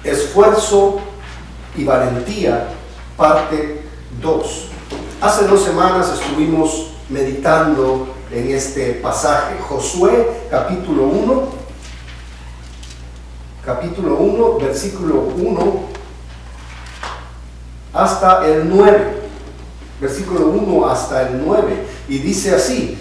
Esfuerzo y valentía, parte 2. Hace 2 semanas estuvimos meditando en este pasaje, Josué capítulo 1, versículo 1 hasta el 9, versículo 1 hasta el 9, y dice así: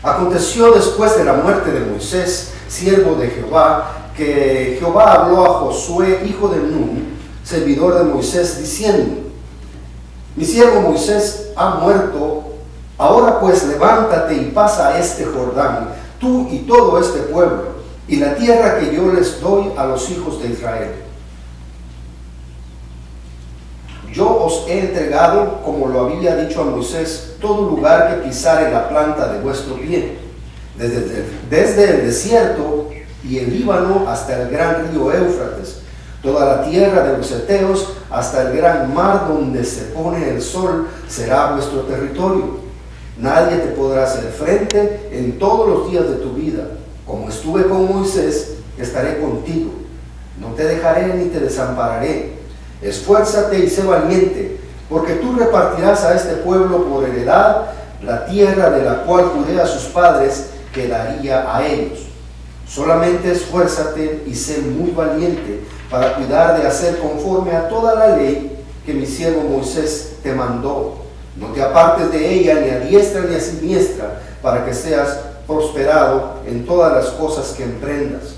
Aconteció después de la muerte de Moisés, siervo de Jehová, que Jehová habló a Josué, hijo de Nun, servidor de Moisés, diciendo: Mi siervo Moisés ha muerto, ahora pues levántate y pasa a este Jordán, tú y todo este pueblo, y la tierra que yo les doy a los hijos de Israel. Yo os he entregado, como lo había dicho a Moisés, todo lugar que pisare la planta de vuestro pie, desde el desierto y el Líbano hasta el gran río Éufrates, toda la tierra de los heteos hasta el gran mar donde se pone el sol será vuestro territorio. Nadie te podrá hacer frente en todos los días de tu vida. Como estuve con Moisés, estaré contigo. No te dejaré ni te desampararé. Esfuérzate y sé valiente, porque tú repartirás a este pueblo por heredad la tierra de la cual juré a sus padres que daría a ellos. Solamente esfuérzate y sé muy valiente para cuidar de hacer conforme a toda la ley que mi siervo Moisés te mandó. No te apartes de ella ni a diestra ni a siniestra, para que seas prosperado en todas las cosas que emprendas.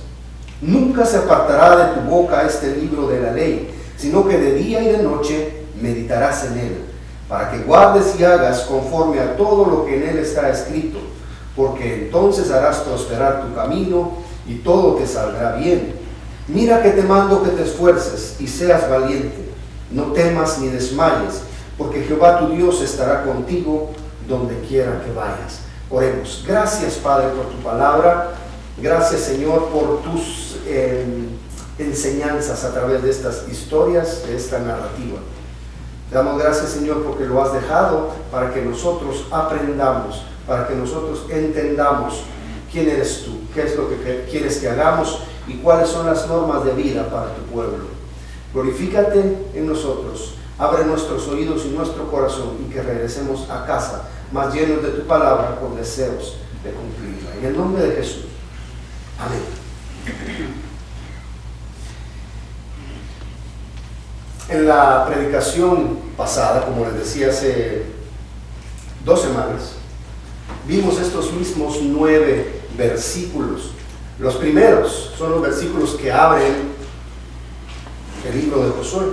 Nunca se apartará de tu boca este libro de la ley, sino que de día y de noche meditarás en él, para que guardes y hagas conforme a todo lo que en él está escrito, porque entonces harás prosperar tu camino y todo te saldrá bien. Mira que te mando que te esfuerces y seas valiente, no temas ni desmayes, porque Jehová tu Dios estará contigo donde quiera que vayas. Oremos. Gracias, Padre, por tu palabra. Gracias, Señor, por tus enseñanzas a través de estas historias, de esta narrativa. Te damos gracias, Señor, porque lo has dejado para que nosotros aprendamos, para que nosotros entendamos quién eres tú, qué es lo que quieres que hagamos y cuáles son las normas de vida para tu pueblo. Glorifícate en nosotros, abre nuestros oídos y nuestro corazón, y que regresemos a casa más llenos de tu palabra, con deseos de cumplirla. En el nombre de Jesús. Amén. En la predicación pasada, como les decía hace 2 semanas, vimos estos mismos 9 versículos. Los primeros son los versículos que abren el libro de Josué.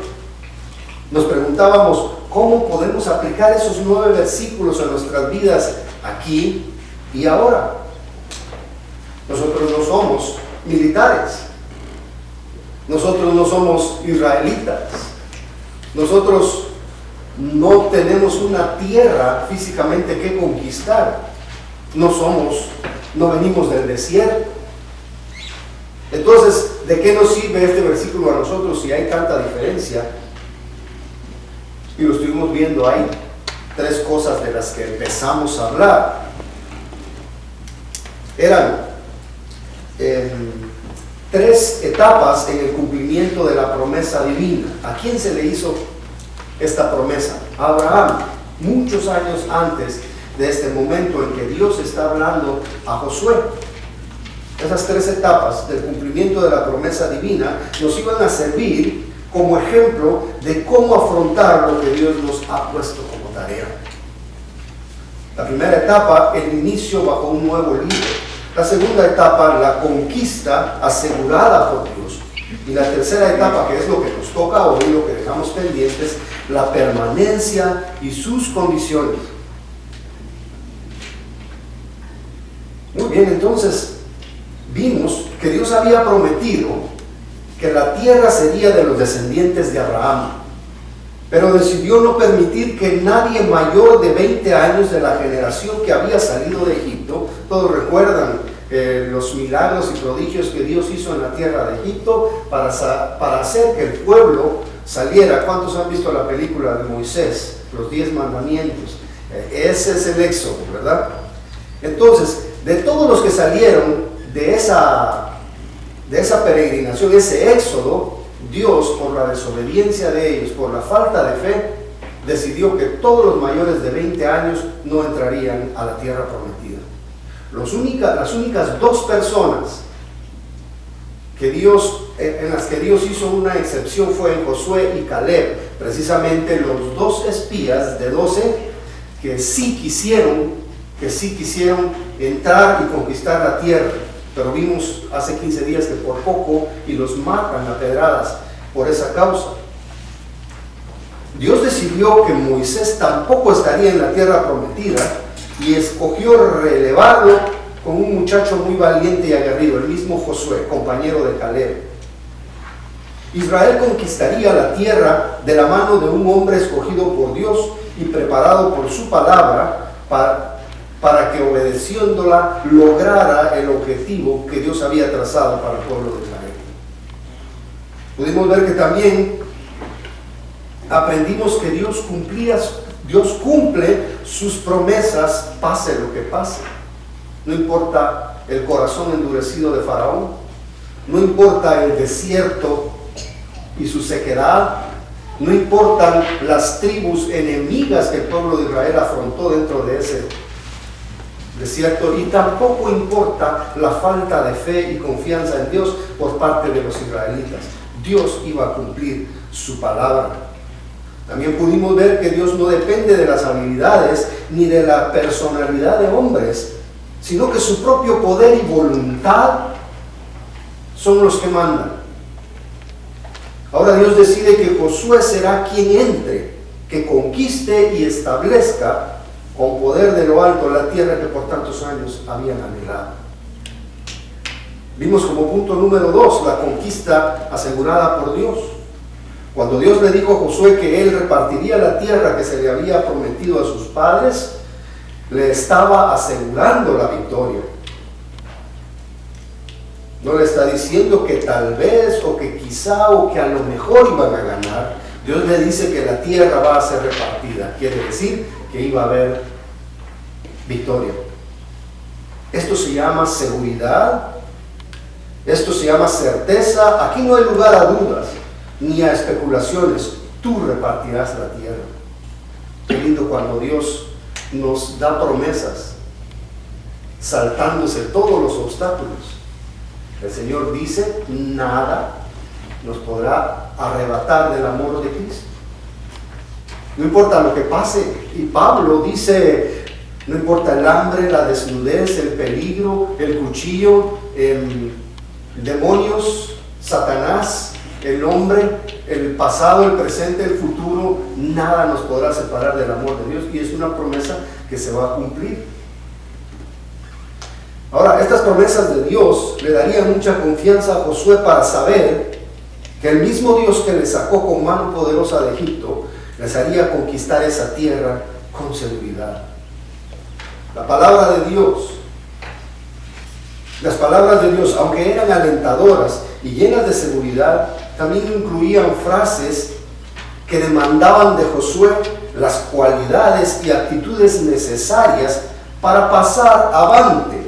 Nos preguntábamos cómo podemos aplicar esos 9 versículos a nuestras vidas aquí y ahora. Nosotros no somos militares, nosotros no somos israelitas, nosotros no tenemos una tierra físicamente que conquistar, no venimos del desierto. Entonces, ¿de qué nos sirve este versículo a nosotros si hay tanta diferencia? Y lo estuvimos viendo ahí, 3 cosas de las que empezamos a hablar. Eran 3 etapas en el cumplimiento de la promesa divina. ¿A quién se le hizo esta promesa? A Abraham, muchos años antes de este momento en que Dios está hablando a Josué. Esas 3 etapas del cumplimiento de la promesa divina nos iban a servir como ejemplo de cómo afrontar lo que Dios nos ha puesto como tarea. La primera etapa, el inicio bajo un nuevo libro. La segunda etapa, la conquista asegurada por Dios. Y la tercera etapa, que es lo que nos toca hoy, lo que dejamos pendientes, la permanencia y sus condiciones. Muy bien, entonces vimos que Dios había prometido que la tierra sería de los descendientes de Abraham, pero decidió no permitir que nadie mayor de 20 años de la generación que había salido de Egipto, todos recuerdan los milagros y prodigios que Dios hizo en la tierra de Egipto para hacer que el pueblo saliera. ¿Cuántos han visto la película de Moisés, los 10 mandamientos? Ese es el Éxodo, ¿verdad? Entonces, de todos los que salieron de de esa peregrinación, ese éxodo, Dios, por la desobediencia de ellos, por la falta de fe, decidió que todos los mayores de 20 años no entrarían a la tierra prometida. Las únicas dos personas en las que Dios hizo una excepción fue en Josué y Caleb, precisamente los dos espías de 12 que sí quisieron entrar y conquistar la tierra, pero vimos hace 15 días que por poco y los matan a pedradas por esa causa. Dios decidió que Moisés tampoco estaría en la tierra prometida y escogió relevarlo con un muchacho muy valiente y aguerrido, el mismo Josué, compañero de Caleb. Israel conquistaría la tierra de la mano de un hombre escogido por Dios y preparado por su palabra para que obedeciéndola lograra el objetivo que Dios había trazado para el pueblo de Israel. Pudimos ver que también aprendimos que Dios cumple sus promesas, pase lo que pase. No importa el corazón endurecido de Faraón, no importa el desierto y su sequedad, no importan las tribus enemigas que el pueblo de Israel afrontó dentro de ese desierto, y tampoco importa la falta de fe y confianza en Dios por parte de los israelitas. Dios iba a cumplir su palabra. También pudimos ver que Dios no depende de las habilidades ni de la personalidad de hombres, sino que su propio poder y voluntad son los que mandan. Ahora Dios decide que Josué será quien entre, que conquiste y establezca con poder de lo alto la tierra que por tantos años habían anhelado. Vimos como punto número 2 la conquista asegurada por Dios. Cuando Dios le dijo a Josué que él repartiría la tierra que se le había prometido a sus padres, le estaba asegurando la victoria. No le está diciendo que tal vez, o que quizá, o que a lo mejor iban a ganar. Dios le dice que la tierra va a ser repartida. Quiere decir que iba a haber victoria. Esto se llama seguridad. Esto se llama certeza. Aquí no hay lugar a dudas ni a especulaciones. Tú repartirás la tierra. Qué lindo cuando Dios nos da promesas saltándose todos los obstáculos. El Señor dice: nada nos podrá arrebatar del amor de Cristo. No importa lo que pase. Y Pablo dice: no importa el hambre, la desnudez, el peligro, el cuchillo, demonios, Satanás, el hombre, el pasado, el presente, el futuro, nada nos podrá separar del amor de Dios. Y es una promesa que se va a cumplir. Ahora, estas promesas de Dios le darían mucha confianza a Josué para saber que el mismo Dios que le sacó con mano poderosa de Egipto les haría conquistar esa tierra con seguridad. La palabra de Dios, las palabras de Dios, aunque eran alentadoras y llenas de seguridad, también incluían frases que demandaban de Josué las cualidades y actitudes necesarias para pasar avante,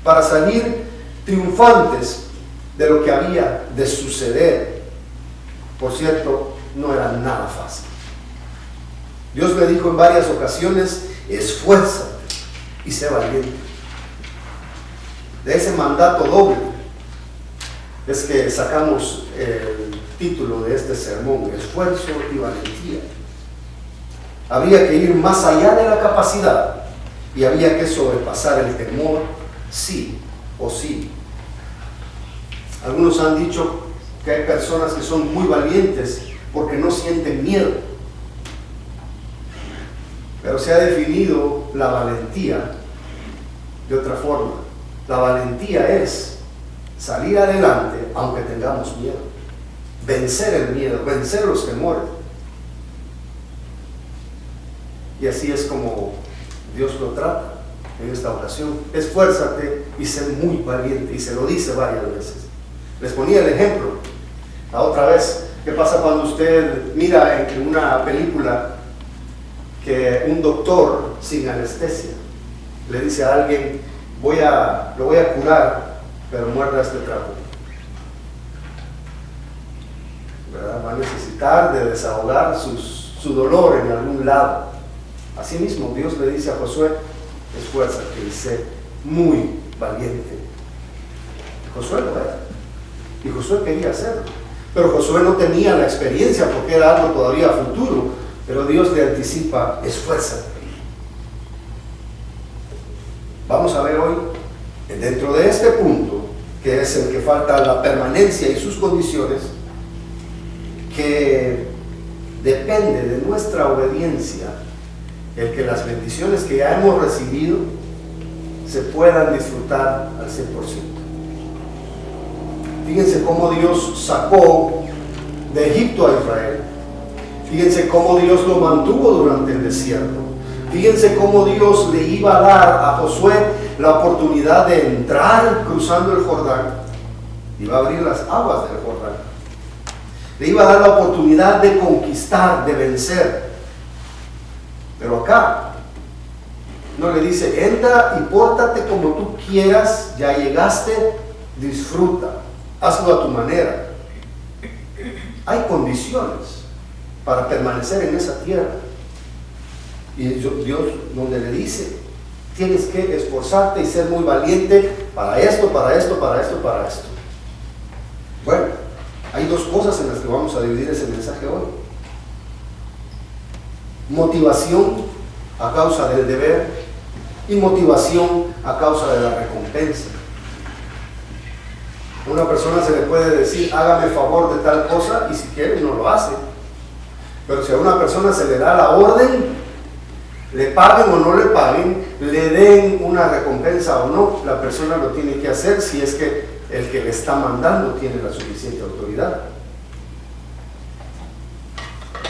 para salir triunfantes de lo que había de suceder. Por cierto, no era nada fácil. Dios le dijo en varias ocasiones: esfuérzate y sé valiente. De ese mandato doble es que sacamos el título de este sermón: esfuerzo y valentía. Habría que ir más allá de la capacidad y había que sobrepasar el temor, sí o sí. Algunos han dicho que hay personas que son muy valientes porque no sienten miedo. Pero se ha definido la valentía de otra forma. La valentía es salir adelante aunque tengamos miedo, vencer el miedo, vencer los temores. Y así es como Dios lo trata en esta ocasión: esfuérzate y sé muy valiente. Y se lo dice varias veces. Les ponía el ejemplo la otra vez. ¿Qué pasa cuando usted mira en una película que un doctor sin anestesia le dice a alguien: lo voy a curar, pero muerda este trapo? ¿verdad? Va a necesitar de desahogar su dolor en algún lado. Asimismo, Dios le dice a Josué: esfuérzate y sé muy valiente. Josué lo era, y Josué quería hacerlo, pero Josué no tenía la experiencia porque era algo todavía futuro, pero Dios le anticipa: esfuérzate. Vamos a ver hoy, dentro de este punto, que es el que falta la permanencia y sus condiciones, que depende de nuestra obediencia el que las bendiciones que ya hemos recibido se puedan disfrutar al 100%. Fíjense cómo Dios sacó de Egipto a Israel. Fíjense cómo Dios lo mantuvo durante el desierto. Fíjense cómo Dios le iba a dar a Josué la oportunidad de entrar cruzando el Jordán. Iba a abrir las aguas del Jordán. Le iba a dar la oportunidad de conquistar, de vencer. Pero acá no le dice: entra y pórtate como tú quieras, ya llegaste, disfruta, hazlo a tu manera. Hay condiciones para permanecer en esa tierra. Y Dios donde le dice: tienes que esforzarte y ser muy valiente para esto, para esto, para esto, para esto. Bueno, hay dos cosas en las que vamos a dividir ese mensaje hoy: motivación a causa del deber y motivación a causa de la recompensa. A una persona se le puede decir: hágame favor de tal cosa, y si quiere no lo hace. Pero si a una persona se le da la orden, le paguen o no le paguen, le den una recompensa o no, la persona lo tiene que hacer si es que el que le está mandando tiene la suficiente autoridad.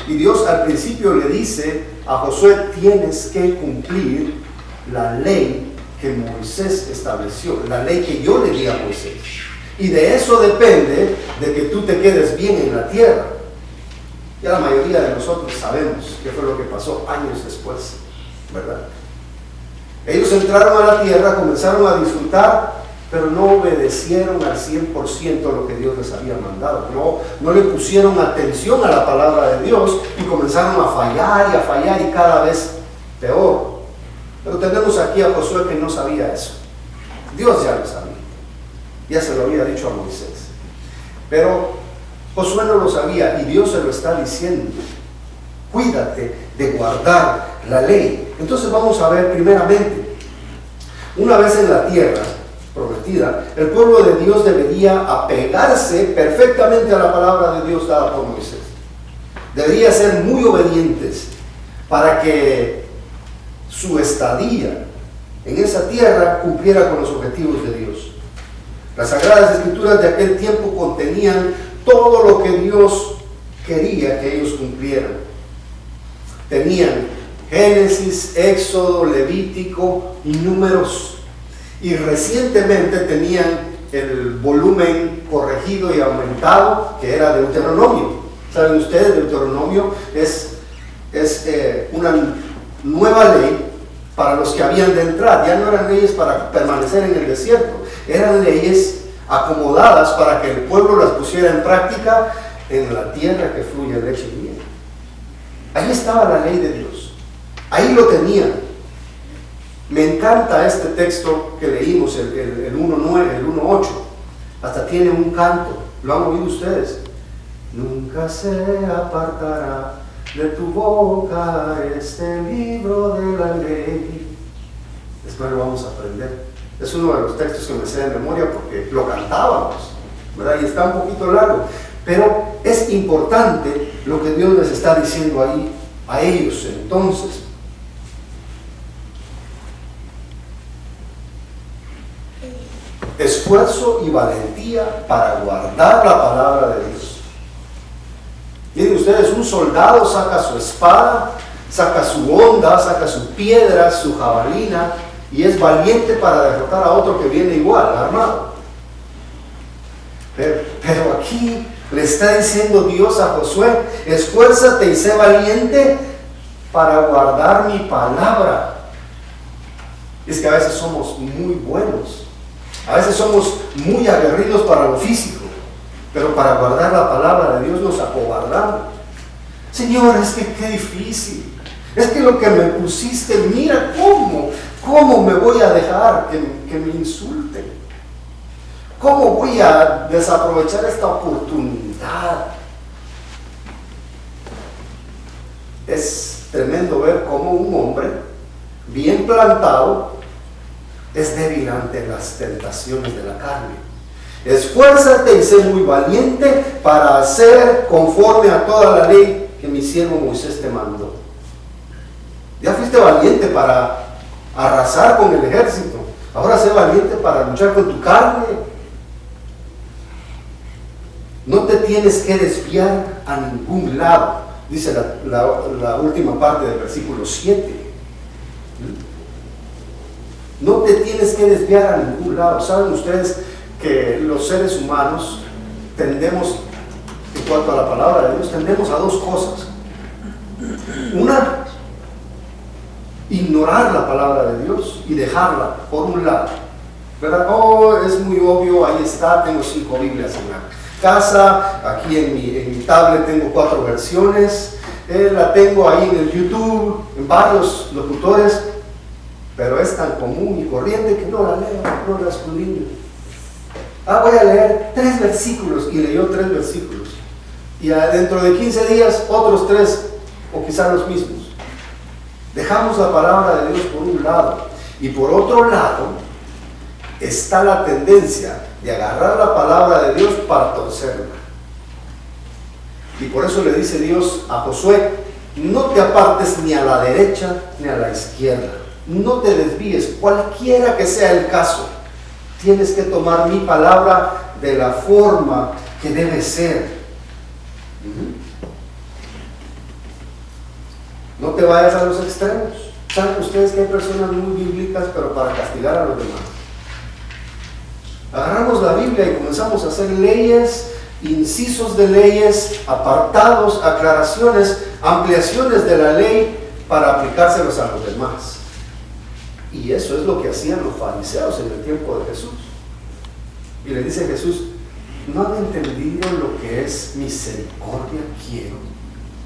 Y Dios al principio le dice a Josué: tienes que cumplir la ley que Moisés estableció, la ley que yo le di a Moisés. Y de eso depende de que tú te quedes bien en la tierra. Ya la mayoría de nosotros sabemos qué fue lo que pasó años después, ¿verdad? Ellos entraron a la tierra, comenzaron a disfrutar, pero no obedecieron al 100% lo que Dios les había mandado. No le pusieron atención a la palabra de Dios y comenzaron a fallar y cada vez peor. Pero tenemos aquí a Josué que no sabía eso. Dios ya lo sabía. Ya se lo había dicho a Moisés. Pero Josué no lo sabía y Dios se lo está diciendo: cuídate de guardar la ley. Entonces vamos a ver primeramente, una vez en la tierra prometida, el pueblo de Dios debería apegarse perfectamente a la palabra de Dios dada por Moisés. Debería ser muy obedientes para que su estadía en esa tierra cumpliera con los objetivos de Dios. Las Sagradas Escrituras de aquel tiempo contenían todo lo que Dios quería que ellos cumplieran. Tenían Génesis, Éxodo, Levítico y Números. Y recientemente tenían el volumen corregido y aumentado, que era Deuteronomio. ¿Saben ustedes? Deuteronomio es una nueva ley para los que habían de entrar. Ya no eran leyes para permanecer en el desierto, eran leyes acomodadas para que el pueblo las pusiera en práctica en la tierra que fluye leche y miel. Ahí estaba la ley de Dios, ahí lo tenían. Me encanta este texto que leímos, el 1.9, el 1.8. Hasta tiene un canto, ¿lo han oído ustedes? Nunca se apartará de tu boca este libro de la ley. Después lo vamos a aprender. Es uno de los textos que me sé de memoria porque lo cantábamos, ¿verdad? Y está un poquito largo, pero es importante lo que Dios les está diciendo ahí a ellos. Entonces, esfuerzo y valentía para guardar la palabra de Dios. Miren ustedes, un soldado saca su espada, saca su honda, saca su piedra, su jabalina, y es valiente para derrotar a otro que viene igual, armado. Pero aquí le está diciendo Dios a Josué: esfuérzate y sé valiente para guardar mi palabra. Es que a veces somos muy buenos, a veces somos muy aguerridos para lo físico, pero para guardar la palabra de Dios nos acobardamos. Señor, es que qué difícil. Es que lo que me pusiste, mira cómo me voy a dejar que me insulten. ¿Cómo voy a desaprovechar esta oportunidad? Es tremendo ver cómo un hombre bien plantado es débil ante las tentaciones de la carne. Esfuérzate y sé muy valiente para hacer conforme a toda la ley que mi siervo Moisés te mandó. Ya fuiste valiente para arrasar con el ejército. Ahora sé valiente para luchar con tu carne. No te tienes que desviar a ningún lado, dice la última parte del versículo 7. No te tienes que desviar a ningún lado. ¿Saben ustedes que los seres humanos tendemos, en cuanto a la palabra de Dios, tendemos a dos cosas? Una, ignorar la palabra de Dios y dejarla por un lado, ¿verdad? Oh, es muy obvio, ahí está, tengo 5 Biblias en la casa, aquí en mi tablet tengo 4 versiones, la tengo ahí en el YouTube, en varios locutores, pero es tan común y corriente que no la leo, no la escudriño. Voy a leer 3 versículos, y leyó 3 versículos, y dentro de 15 días otros 3, o quizás los mismos. Dejamos la palabra de Dios por un lado, y por otro lado está la tendencia de agarrar la palabra de Dios para torcerla. Y por eso le dice Dios a Josué: no te apartes ni a la derecha ni a la izquierda, no te desvíes, cualquiera que sea el caso. Tienes que tomar mi palabra de la forma que debe ser. No te vayas a los extremos. ¿Saben ustedes que hay personas muy bíblicas, pero para castigar a los demás? Agarramos la Biblia y comenzamos a hacer leyes, incisos de leyes, apartados, aclaraciones, ampliaciones de la ley para aplicárselos a los demás. Y eso es lo que hacían los fariseos en el tiempo de Jesús. Y le dice Jesús: ¿no han entendido lo que es misericordia quiero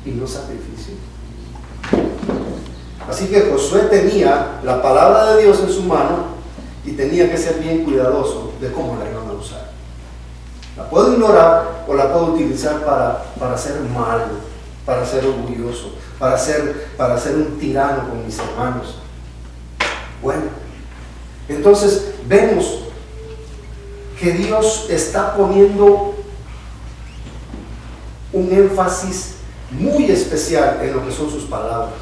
y no sacrificio? Así que Josué tenía la palabra de Dios en su mano y tenía que ser bien cuidadoso de cómo la iban a usar. La puedo ignorar o la puedo utilizar para ser malo, para ser orgulloso, para ser un tirano con mis hermanos. Bueno, entonces vemos que Dios está poniendo un énfasis muy especial en lo que son sus palabras.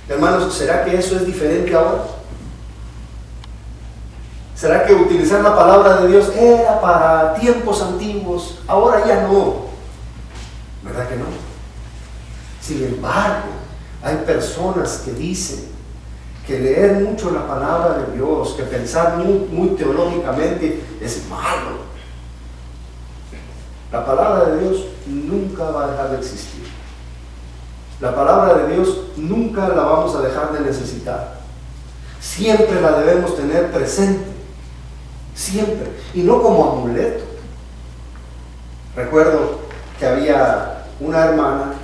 Hermanos, ¿será que eso es diferente ahora? ¿Será que utilizar la palabra de Dios era para tiempos antiguos? Ahora ya no. ¿Verdad que no? Sin embargo, hay personas que dicen que leer mucho la palabra de Dios, que pensar muy teológicamente es malo. La palabra de Dios nunca va a dejar de existir. La palabra de Dios nunca la vamos a dejar de necesitar. Siempre la debemos tener presente. Siempre. Y no como amuleto. Recuerdo que había una hermana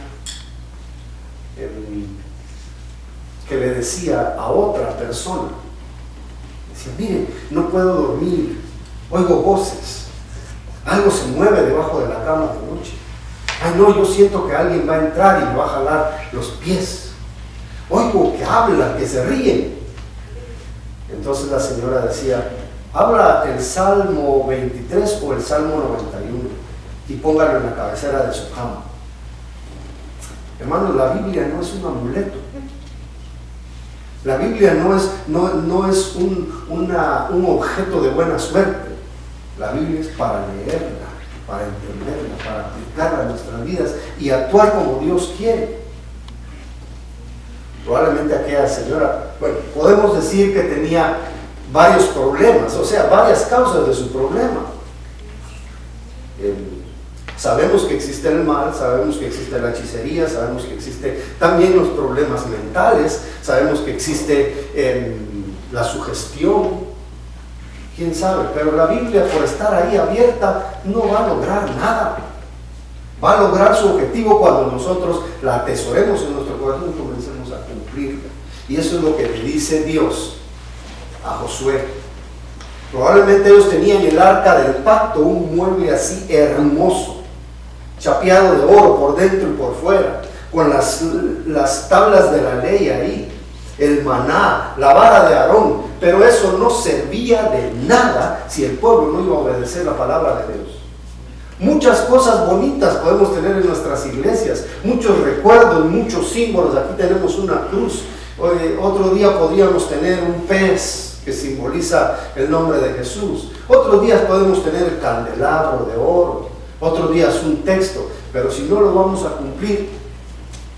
que le decía a otra persona, decía: mire, no puedo dormir, oigo voces, algo se mueve debajo de la cama de noche. Ay no, yo siento que alguien va a entrar y me va a jalar los pies. Oigo que hablan, que se ríen. Entonces la señora decía: habla el Salmo 23 o el Salmo 91 y póngalo en la cabecera de su cama. Hermanos, la Biblia no es un amuleto. La Biblia no es un objeto de buena suerte. La Biblia es para leerla, para entenderla, para aplicarla a nuestras vidas y actuar como Dios quiere. Probablemente aquella señora, bueno, podemos decir que tenía varios problemas, o sea, varias causas de su problema. Sabemos que existe el mal, sabemos que existe la hechicería, sabemos que existe también los problemas mentales, sabemos que existe la sugestión, quién sabe, pero la Biblia, por estar ahí abierta, no va a lograr nada. Va a lograr su objetivo cuando nosotros la atesoremos en nuestro corazón y comencemos a cumplirla. Y eso es lo que le dice Dios a Josué. Probablemente ellos tenían el arca del pacto, un mueble así hermoso, chapeado de oro por dentro y por fuera, con las tablas de la ley ahí, el maná, la vara de Aarón, pero eso no servía de nada si el pueblo no iba a obedecer la palabra de Dios. Muchas cosas bonitas podemos tener en nuestras iglesias, muchos recuerdos, muchos símbolos. Aquí tenemos una cruz. Otro día podríamos tener un pez que simboliza el nombre de Jesús. Otros días podemos tener el candelabro de oro. Otros días un texto. Pero si no lo vamos a cumplir,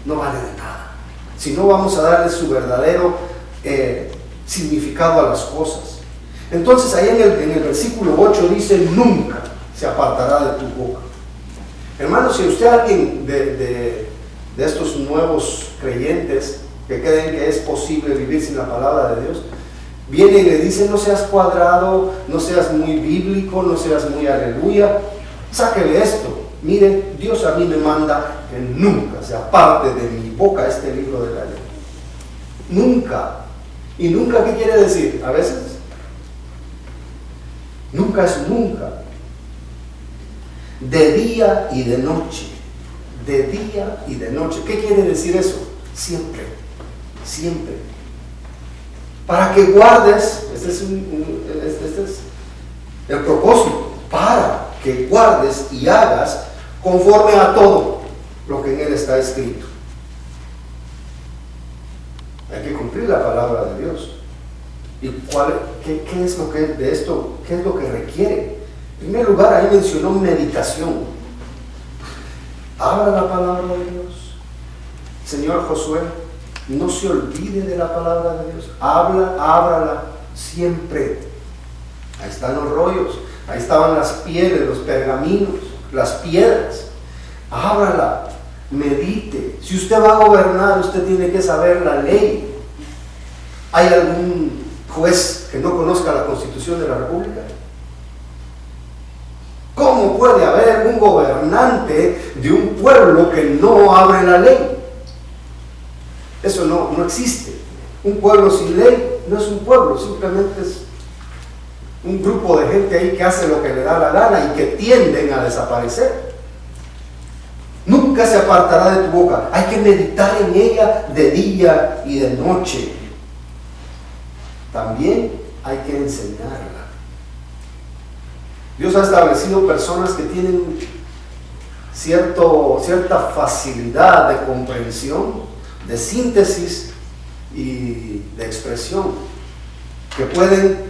no vale de nada. Si no vamos a darle su verdadero significado a las cosas. Entonces ahí en el versículo 8 dice: nunca se apartará de tu boca. Hermanos, si usted alguien de estos nuevos creyentes que creen que es posible vivir sin la palabra de Dios, viene y le dice: no seas cuadrado, no seas muy bíblico, no seas muy aleluya, sáquele esto. Mire, Dios a mí me manda que nunca se aparte de mi boca este libro de la ley. Nunca. ¿Y nunca qué quiere decir? A veces nunca es nunca. De día y de noche. De día y de noche. ¿Qué quiere decir eso? Siempre. Siempre. Para que guardes, este es el propósito, para que guardes y hagas conforme a todo lo que en él está escrito. Hay que cumplir la palabra de Dios. ¿Y qué es lo que de esto, qué es lo que requiere? En primer lugar, ahí mencionó meditación. Abra la palabra de Dios. Señor Josué, no se olvide de la palabra de Dios. Ábrala siempre. Ahí están los rollos, ahí estaban las pieles, los pergaminos, las piedras. Ábrala, medite. Si usted va a gobernar, usted tiene que saber la ley. ¿Hay algún juez que no conozca la Constitución de la República? ¿Cómo puede haber un gobernante de un pueblo que no abre la ley? Eso no existe. Un pueblo sin ley no es un pueblo, simplemente es un grupo de gente ahí que hace lo que le da la gana y que tienden a desaparecer. Nunca se apartará de tu boca. Hay que meditar en ella de día y de noche. También hay que enseñarla. Dios ha establecido personas que tienen cierta facilidad de comprensión, de síntesis y de expresión, que pueden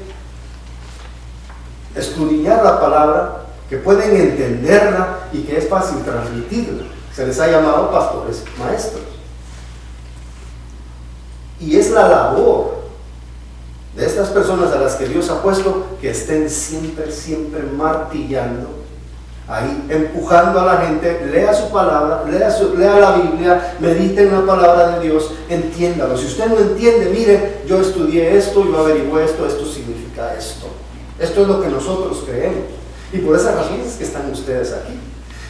escudriñar la palabra, que pueden entenderla y que es fácil transmitirla. Se les ha llamado pastores maestros. Y es la labor de estas personas a las que Dios ha puesto que estén siempre martillando, ahí empujando a la gente: lea su palabra, lea la Biblia, medite en la palabra de Dios, entiéndalo. Si usted no entiende, mire, yo estudié esto, yo averigüé esto significa esto. Esto es lo que nosotros creemos. Y por esa razón es que están ustedes aquí.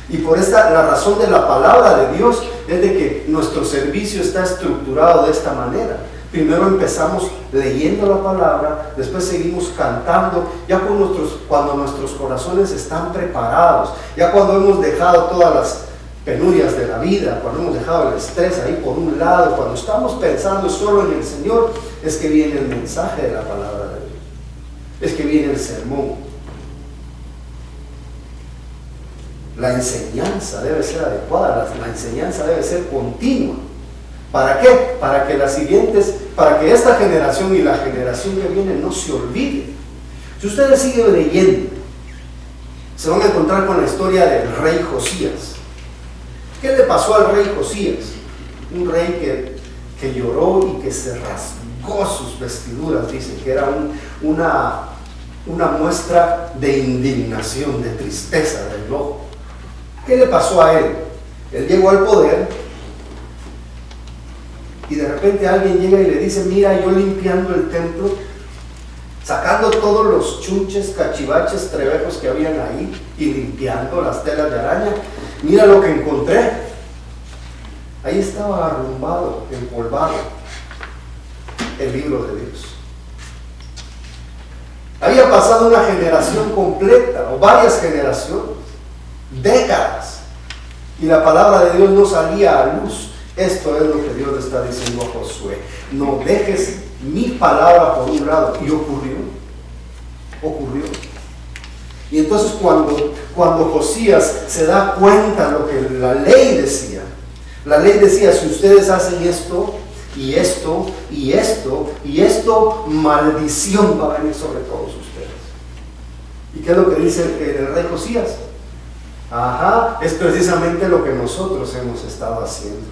Y por la razón de la palabra de Dios es de que nuestro servicio está estructurado de esta manera. Primero empezamos leyendo la palabra, después seguimos cantando, ya cuando nuestros corazones están preparados, ya cuando hemos dejado todas las penurias de la vida, cuando hemos dejado el estrés ahí por un lado, cuando estamos pensando solo en el Señor, es que viene el mensaje de la palabra de Dios, es que viene el sermón. La enseñanza debe ser adecuada, la enseñanza debe ser continua. ¿Para qué? Para que esta generación y la generación que viene no se olvide. Si ustedes siguen leyendo, se van a encontrar con la historia del rey Josías. ¿Qué le pasó al rey Josías? Un rey que lloró y que se rasgó sus vestiduras, dicen que era una muestra de indignación, de tristeza, de enojo. ¿Qué le pasó a él? Él llegó al poder y de repente alguien llega y le dice: mira, yo limpiando el templo sacando todos los chunches, cachivaches, trebejos que habían ahí y limpiando las telas de araña. Mira lo que encontré. Ahí estaba arrumbado, empolvado el libro de Dios. Había pasado una generación completa o varias generaciones, décadas, y la palabra de Dios no salía a luz. Esto es lo que Dios le está diciendo a Josué: no dejes mi palabra por un lado. Y ocurrió. Y entonces cuando Josías se da cuenta de lo que la ley decía, si ustedes hacen esto y esto y esto y esto, maldición va a venir sobre todos ustedes. ¿Y qué es lo que dice el rey Josías? Es precisamente lo que nosotros hemos estado haciendo,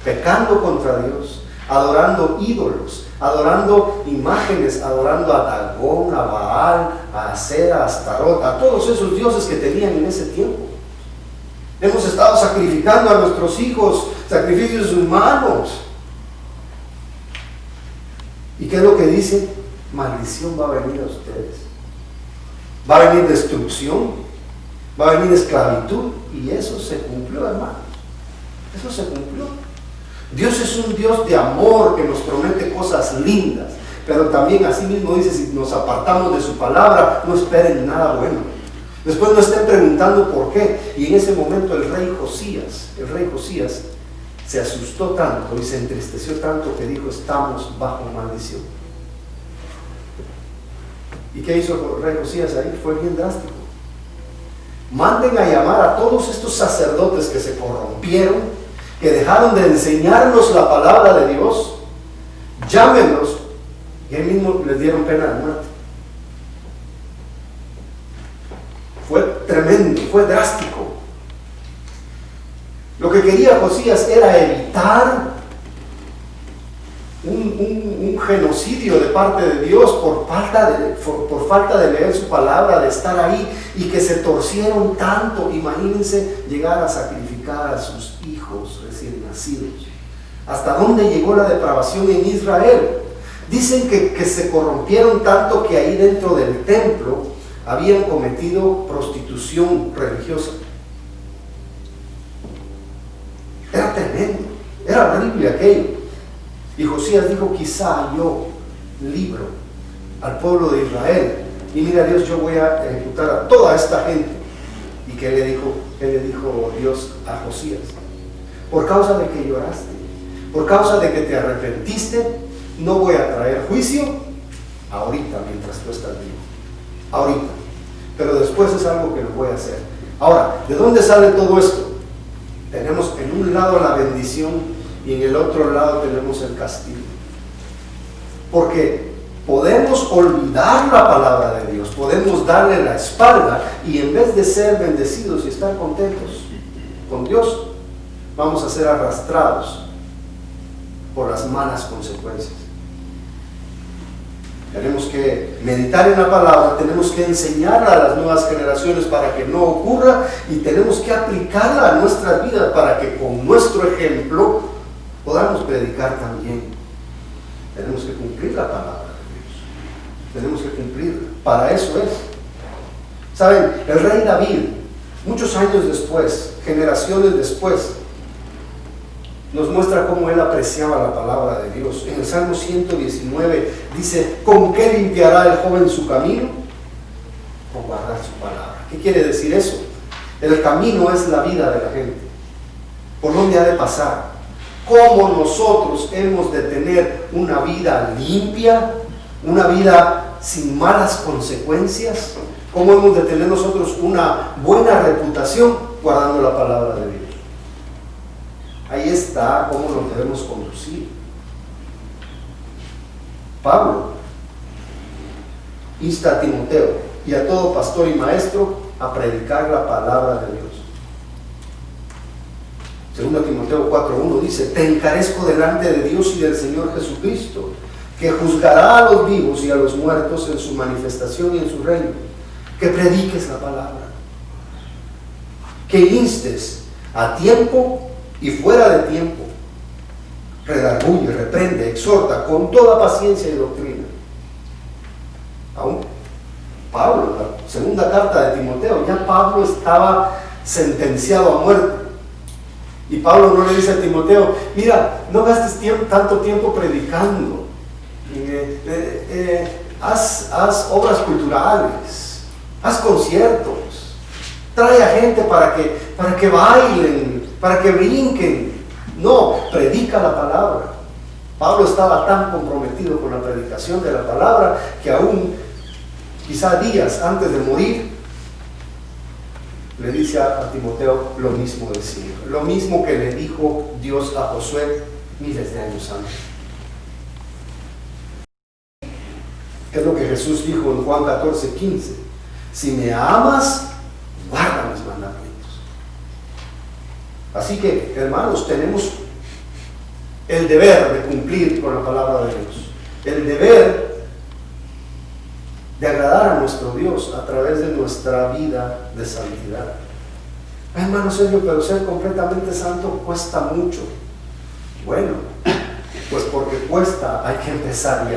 pecando contra Dios, adorando ídolos, adorando imágenes, adorando a Dagón, a Baal, a Acera, a Astarot, a todos esos dioses que tenían en ese tiempo. Hemos estado sacrificando a nuestros hijos, sacrificios humanos. ¿Y qué es lo que dice? Maldición va a venir a ustedes. Va a venir destrucción, va a venir esclavitud, y eso se cumplió, hermano. Eso se cumplió. Dios es un Dios de amor que nos promete cosas lindas, pero también así mismo dice: si nos apartamos de su palabra, no esperen nada bueno. Después no estén preguntando por qué. Y en ese momento el rey Josías se asustó tanto y se entristeció tanto que dijo: estamos bajo maldición. ¿Y qué hizo el rey Josías ahí? Fue bien drástico. Manden a llamar a todos estos sacerdotes que se corrompieron, que dejaron de enseñarnos la palabra de Dios, llámenlos, y él mismo les dieron pena de muerte. Fue tremendo, fue drástico. Lo que quería Josías era evitar un genocidio de parte de Dios por falta de leer su palabra, de estar ahí, y que se torcieron tanto. Imagínense llegar a sacrificar a sus hijos recién nacidos. ¿Hasta dónde llegó la depravación en Israel? Dicen que se corrompieron tanto que ahí dentro del templo habían cometido prostitución religiosa. Era tremendo, era horrible aquello. Y Josías dijo: quizá yo libro al pueblo de Israel, y mira Dios, yo voy a ejecutar a toda esta gente. ¿Y qué le dijo Dios a Josías? Por causa de que lloraste, por causa de que te arrepentiste, no voy a traer juicio ahorita mientras tú estás vivo, ahorita, pero después es algo que lo voy a hacer. Ahora, ¿de dónde sale todo esto? Tenemos en un lado la bendición y en el otro lado tenemos el castigo, porque podemos olvidar la palabra de Dios, podemos darle la espalda, y en vez de ser bendecidos y estar contentos con Dios, vamos a ser arrastrados por las malas consecuencias. Tenemos que meditar en la palabra, tenemos que enseñarla a las nuevas generaciones para que no ocurra, y tenemos que aplicarla a nuestras vidas para que con nuestro ejemplo podamos predicar también. Tenemos que cumplir la palabra de Dios, tenemos que cumplirla. Para eso es. Saben, el rey David, muchos años después, generaciones después, nos muestra cómo él apreciaba la palabra de Dios. En el Salmo 119 dice: ¿con qué limpiará el joven su camino? Con guardar su palabra. ¿Qué quiere decir eso? El camino es la vida de la gente. ¿Por dónde ha de pasar? ¿Cómo nosotros hemos de tener una vida limpia, una vida sin malas consecuencias? ¿Cómo hemos de tener nosotros una buena reputación? Guardando la palabra de Dios. Ahí está cómo nos debemos conducir. Pablo insta a Timoteo y a todo pastor y maestro a predicar la palabra de Dios. 2 Timoteo 4:1 dice: te encarezco delante de Dios y del Señor Jesucristo, que juzgará a los vivos y a los muertos en su manifestación y en su reino, que prediques la palabra, que instes a tiempo y fuera de tiempo, redarguye, reprende, exhorta con toda paciencia y doctrina. Aún Pablo, la segunda carta de Timoteo, ya Pablo estaba sentenciado a muerte. Y Pablo no le dice a Timoteo, mira, no gastes tanto tiempo predicando, haz obras culturales, haz conciertos, trae a gente para que bailen, para que brinquen. No, predica la palabra. Pablo estaba tan comprometido con la predicación de la palabra que aún, quizá días antes de morir, le dice a Timoteo lo mismo del Señor, lo mismo que le dijo Dios a Josué miles de años antes. ¿Qué es lo que Jesús dijo en Juan 14:15? Si me amas, guarda mis mandamientos. Así que, hermanos, tenemos el deber de cumplir con la palabra de Dios, el deber de agradar a nuestro Dios a través de nuestra vida de santidad. Hermano Sergio, pero ser completamente santo cuesta mucho. Bueno, pues porque cuesta, hay que empezar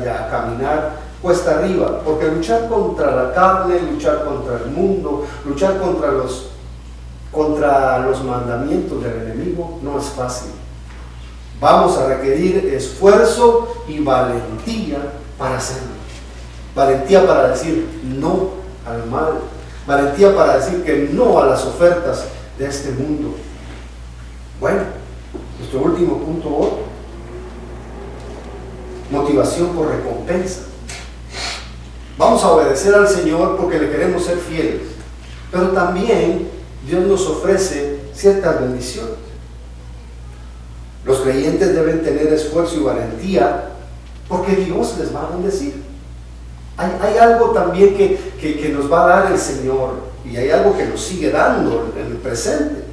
ya a caminar cuesta arriba, porque luchar contra la carne, luchar contra el mundo, luchar contra los mandamientos del enemigo no es fácil. Vamos a requerir esfuerzo y valentía para hacerlo. Valentía para decir no al mal. Valentía para decir que no a las ofertas de este mundo. Bueno, nuestro último punto hoy. Motivación por recompensa. Vamos a obedecer al Señor porque le queremos ser fieles. Pero también Dios nos ofrece ciertas bendiciones. Los creyentes deben tener esfuerzo y valentía porque Dios les va a bendecir. Hay algo también que nos va a dar el Señor y hay algo que nos sigue dando en el presente.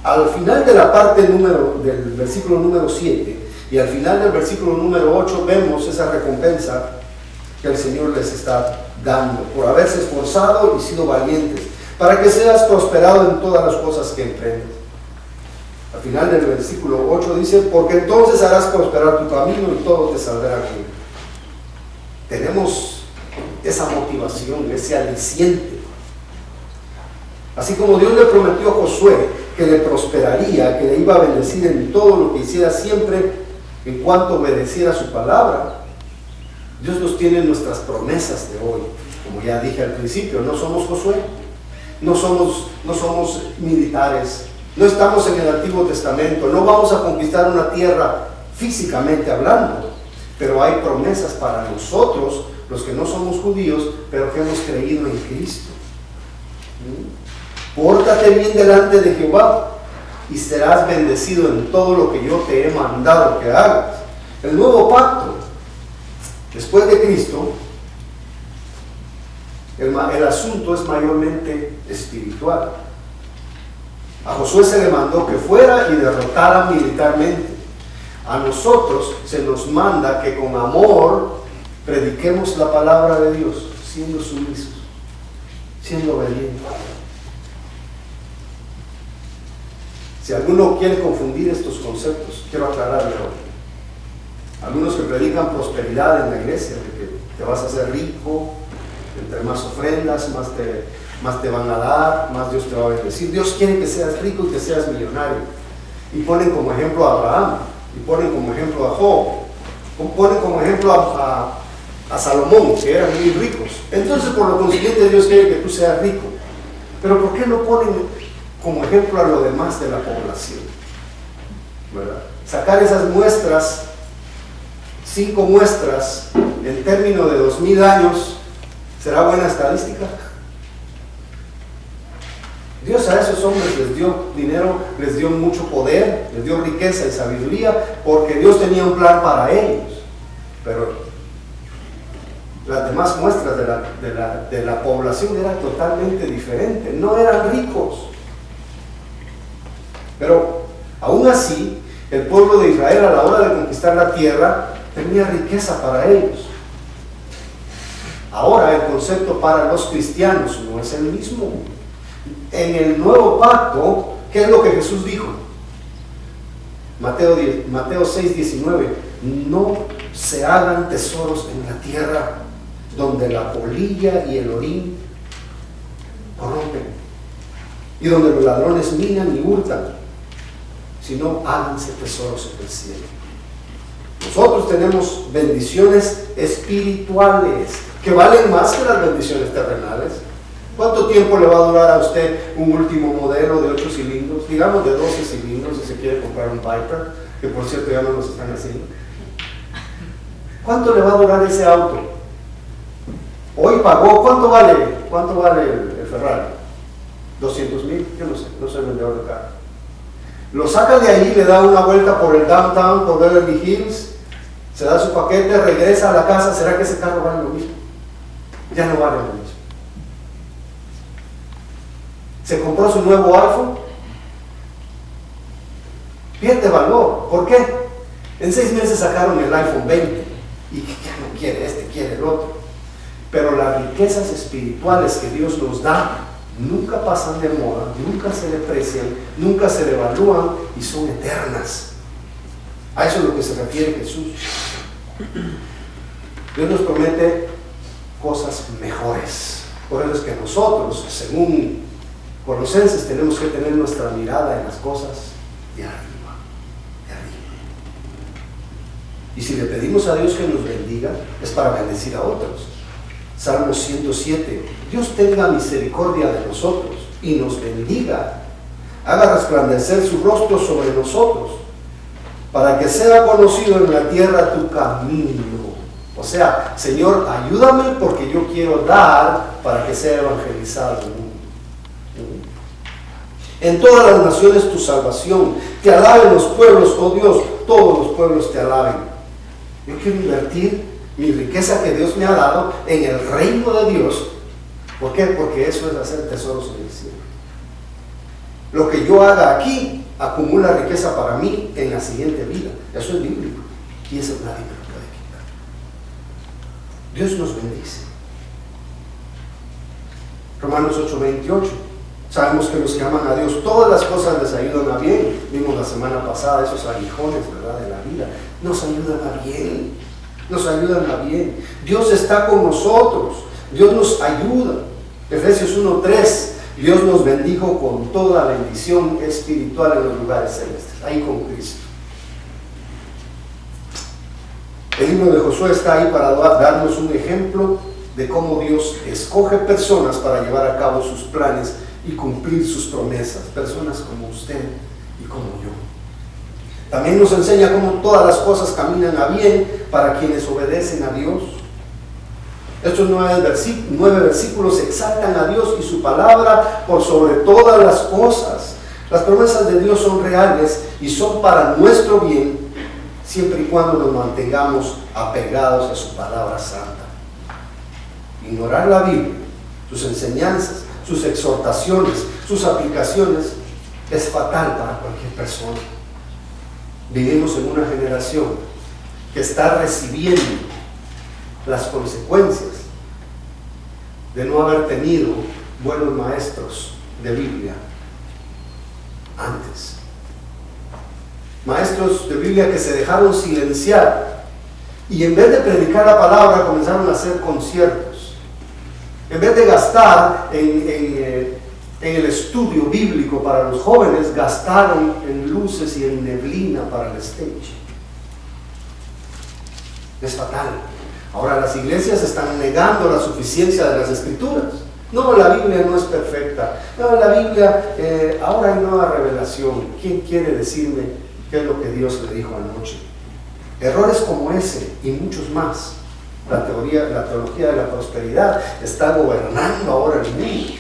Al final de la parte del versículo número 7 y al final del versículo número 8 vemos esa recompensa que el Señor les está dando por haberse esforzado y sido valientes, para que seas prosperado en todas las cosas que emprendes. Al final del versículo 8 dice, porque entonces harás prosperar tu camino y todo te saldrá bien. Tenemos esa motivación, ese aliciente. Así como Dios le prometió a Josué que le prosperaría, que le iba a bendecir en todo lo que hiciera siempre en cuanto obedeciera su palabra, Dios nos tiene nuestras promesas de hoy. Como ya dije al principio, no somos Josué, no somos militares, no estamos en el Antiguo Testamento, no vamos a conquistar una tierra físicamente hablando, pero hay promesas para nosotros, los que no somos judíos, pero que hemos creído en Cristo. Pórtate bien delante de Jehová y serás bendecido en todo lo que yo te he mandado que hagas. El nuevo pacto, después de Cristo, el asunto es mayormente espiritual. A Josué se le mandó que fuera y derrotara militarmente. A nosotros se nos manda que con amor prediquemos la palabra de Dios, siendo sumisos, siendo obedientes. Si alguno quiere confundir estos conceptos, quiero aclararle hoy. Algunos que predican prosperidad en la iglesia, de que te vas a hacer rico, entre más ofrendas, más te van a dar, más Dios te va a bendecir. Dios quiere que seas rico y que seas millonario. Y ponen como ejemplo a Abraham, y ponen como ejemplo a Job, ponen como ejemplo a Salomón, que eran muy ricos. Entonces, por lo consiguiente, Dios quiere que tú seas rico. Pero ¿por qué no ponen como ejemplo a lo demás de la población? ¿Verdad? Sacar esas muestras, 5 muestras, en términos de 2000 años, ¿será buena estadística? Dios a esos hombres les dio dinero, les dio mucho poder, les dio riqueza y sabiduría, porque Dios tenía un plan para ellos. Pero las demás muestras de la población eran totalmente diferentes, no eran ricos. Pero aún así, el pueblo de Israel a la hora de conquistar la tierra tenía riqueza para ellos. Ahora el concepto para los cristianos no es el mismo. En el nuevo pacto, ¿qué es lo que Jesús dijo? Mateo 6:19, no se hagan tesoros en la tierra donde la polilla y el orín corrompen y donde los ladrones minan y hurtan, sino háganse tesoros en el cielo. Nosotros tenemos bendiciones espirituales que valen más que las bendiciones terrenales. ¿Cuánto tiempo le va a durar a usted un último modelo de 8 cilindros? Digamos de 12 cilindros si se quiere comprar un Viper, que por cierto ya no los están haciendo. ¿Cuánto le va a durar ese auto? Hoy pagó, ¿cuánto vale el Ferrari? 200,000, yo no sé, no soy vendedor de carro. Lo saca de ahí, le da una vuelta por el downtown, por Beverly Hills, se da su paquete, regresa a la casa. ¿Será que ese carro vale lo mismo? Ya no vale lo mismo. Se compró su nuevo iPhone, pierde valor. ¿Por qué? En 6 meses sacaron el iPhone 20 y ya no quiere este, quiere el otro. Pero las riquezas espirituales que Dios nos da nunca pasan de moda, nunca se deprecian, nunca se devalúan y son eternas. A eso es lo que se refiere Jesús. Dios nos promete cosas mejores. Por eso es que nosotros, según Colosenses, tenemos que tener nuestra mirada en las cosas de arriba, de arriba. Y si le pedimos a Dios que nos bendiga, es para bendecir a otros. Salmo 107, Dios tenga misericordia de nosotros y nos bendiga, haga resplandecer su rostro sobre nosotros, para que sea conocido en la tierra tu camino. O sea, Señor, ayúdame porque yo quiero dar para que sea evangelizado el mundo. En todas las naciones tu salvación, te alaben los pueblos, oh Dios, todos los pueblos te alaben. Yo quiero invertir mi riqueza que Dios me ha dado en el reino de Dios. ¿Por qué? Porque eso es hacer tesoros en el cielo. Lo que yo haga aquí acumula riqueza para mí en la siguiente vida. Eso es bíblico y eso nadie me lo puede quitar. Dios nos bendice. Romanos 8:28. Sabemos que los que aman a Dios, todas las cosas les ayudan a bien. Vimos la semana pasada esos aguijones, ¿verdad?, de la vida. Nos ayudan a bien. Nos ayudan a bien. Dios está con nosotros. Dios nos ayuda. Efesios 1:3. Dios nos bendijo con toda bendición espiritual en los lugares celestes. Ahí con Cristo. El libro de Josué está ahí para darnos un ejemplo de cómo Dios escoge personas para llevar a cabo sus planes y cumplir sus promesas. Personas como usted y como yo. También nos enseña cómo todas las cosas caminan a bien para quienes obedecen a Dios. Estos 9 versículos exaltan a Dios y su palabra por sobre todas las cosas. Las promesas de Dios son reales y son para nuestro bien, siempre y cuando nos mantengamos apegados a su palabra santa. Ignorar la Biblia, sus enseñanzas, sus exhortaciones, sus aplicaciones, es fatal para cualquier persona. Vivimos en una generación que está recibiendo las consecuencias de no haber tenido buenos maestros de Biblia antes. Maestros de Biblia que se dejaron silenciar y en vez de predicar la palabra comenzaron a hacer conciertos. En vez de gastar en el estudio bíblico para los jóvenes, gastaron en luces y en neblina para el stage. Es fatal. Ahora las iglesias están negando la suficiencia de las escrituras. No, la Biblia no es perfecta. No, la Biblia, ahora hay nueva revelación. ¿Quién quiere decirme qué es lo que Dios le dijo anoche? Errores como ese y muchos más. La teología de la prosperidad está gobernando ahora el mundo.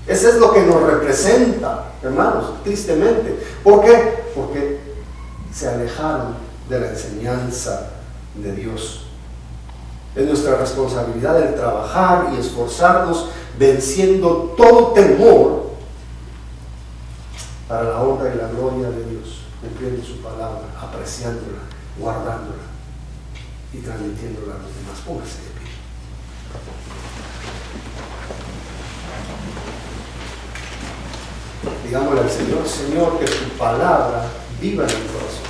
Eso es lo que nos representa, hermanos, tristemente. ¿Por qué? Porque se alejaron de la enseñanza de Dios. Es nuestra responsabilidad el trabajar y esforzarnos venciendo todo temor para la honra y la gloria de Dios, cumpliendo su palabra, apreciándola, guardándola y transmitiéndola a los demás. Póngase de pie. Digámosle al Señor: Señor, que tu palabra viva en mi corazón.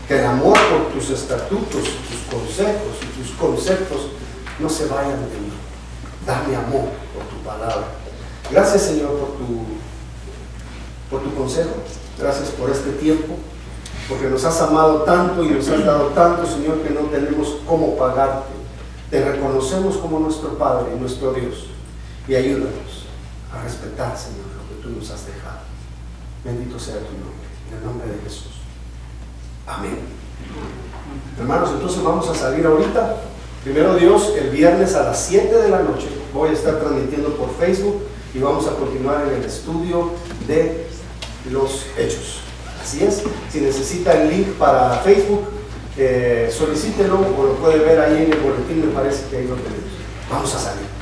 Que el amor por tus estatutos, tus consejos y tus conceptos no se vayan de mí. Dame amor por tu palabra. Gracias, Señor, por tu consejo. Gracias por este tiempo, porque nos has amado tanto y nos has dado tanto, Señor, que no tenemos cómo pagarte. Te reconocemos como nuestro Padre y nuestro Dios, y ayúdanos a respetar, Señor, lo que tú nos has dejado. Bendito sea tu nombre, en el nombre de Jesús. Amén. Hermanos, entonces vamos a salir ahorita. Primero Dios, el viernes a las 7 de la noche voy a estar transmitiendo por Facebook y vamos a continuar en el estudio de los Hechos. Así es, si necesita el link para Facebook, solicítelo o lo puede ver ahí en el boletín, me parece que ahí lo tenemos. Vamos a salir.